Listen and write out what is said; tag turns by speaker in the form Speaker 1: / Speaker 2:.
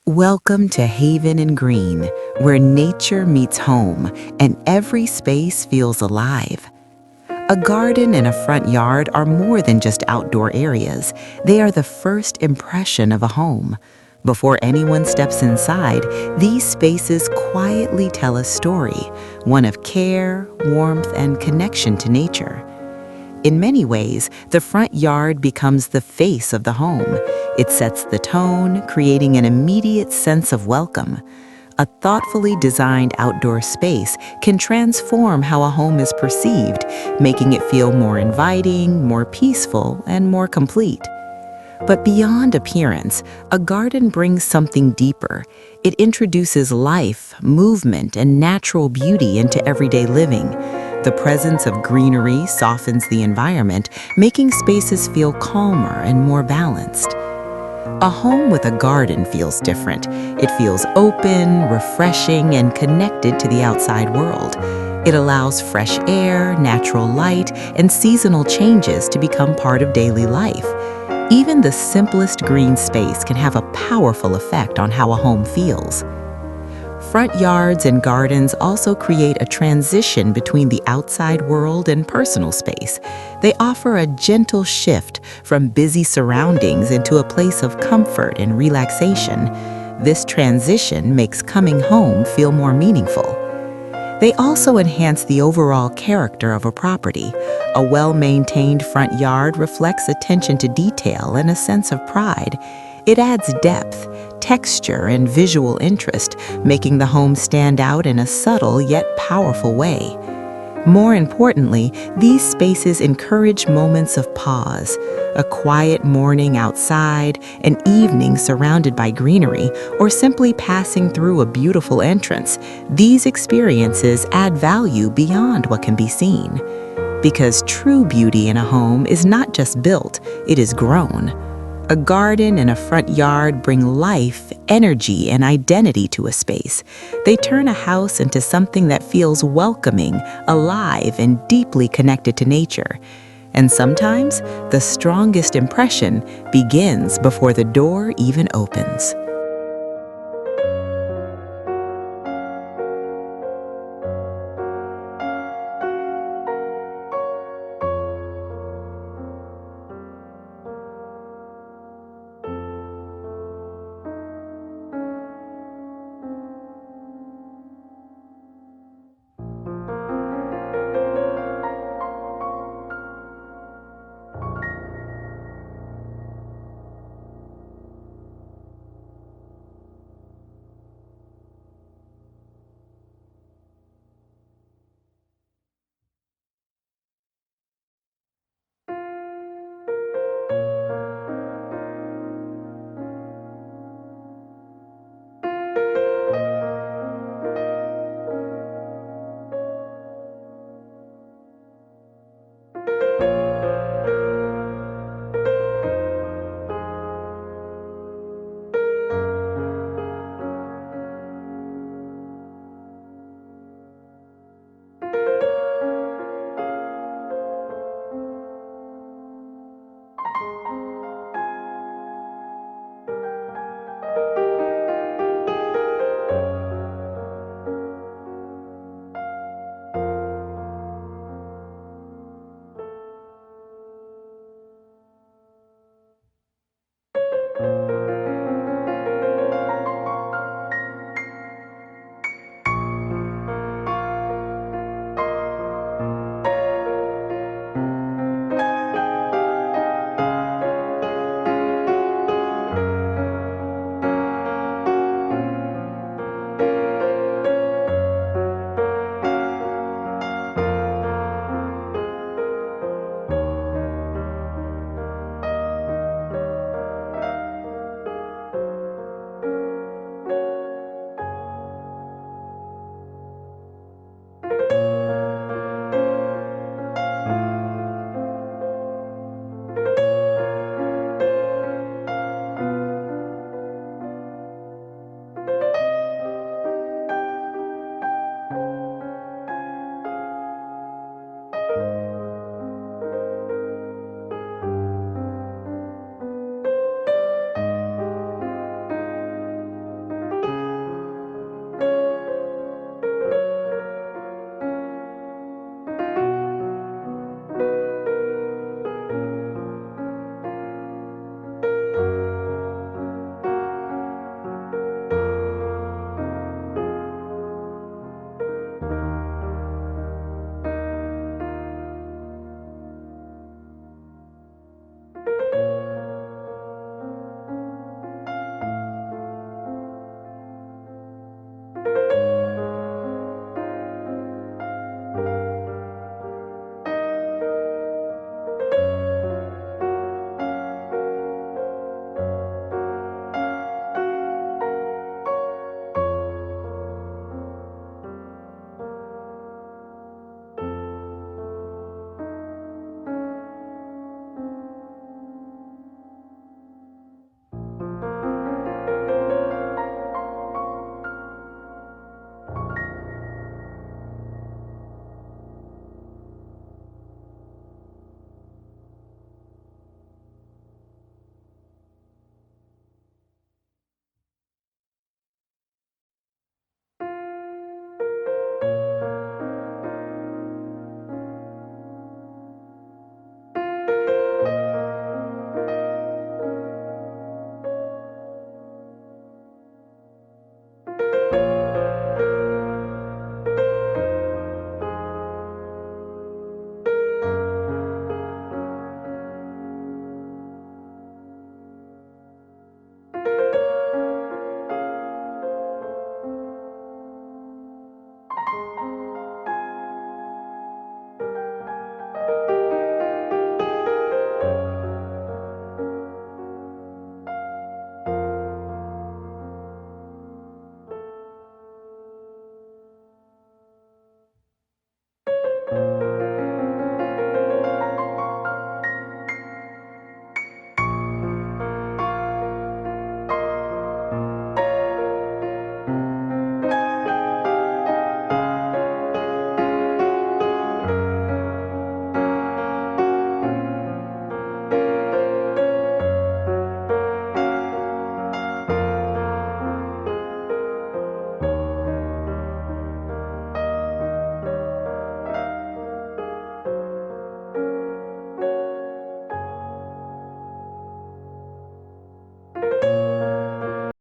Speaker 1: Welcome to Haven and Green, where nature meets home and every space feels alive. A garden and a front yard are more than just outdoor areas. They are the first impression of a home. Before anyone steps inside, these spaces quietly tell a story, one of care, warmth, and connection to nature. In many ways, the front yard becomes the face of the home. It sets the tone, creating an immediate sense of welcome. A thoughtfully designed outdoor space can transform how a home is perceived, making it feel more inviting, more peaceful, and more complete. But beyond appearance, a garden brings something deeper. It introduces life, movement, and natural beauty into everyday living. The presence of greenery softens the environment, making spaces feel calmer and more balanced. A home with a garden feels different. It feels open, refreshing, and connected to the outside world. It allows fresh air, natural light, and seasonal changes to become part of daily life. Even the simplest green space can have a powerful effect on how a home feels. Front yards and gardens also create a transition between the outside world and personal space. They offer a gentle shift from busy surroundings into a place of comfort and relaxation. This transition makes coming home feel more meaningful. They also enhance the overall character of a property. A well-maintained front yard reflects attention to detail and a sense of pride. It adds depth, texture, and visual interest, making the home stand out in a subtle yet powerful way. More importantly, these spaces encourage moments of pause. A quiet morning outside, an evening surrounded by greenery, or simply passing through a beautiful entrance. These experiences add value beyond what can be seen. Because true beauty in a home is not just built, it is grown. A garden and a front yard bring life, energy, and identity to a space. They turn a house into something that feels welcoming, alive, and deeply connected to nature. And sometimes, the strongest impression begins before the door even opens.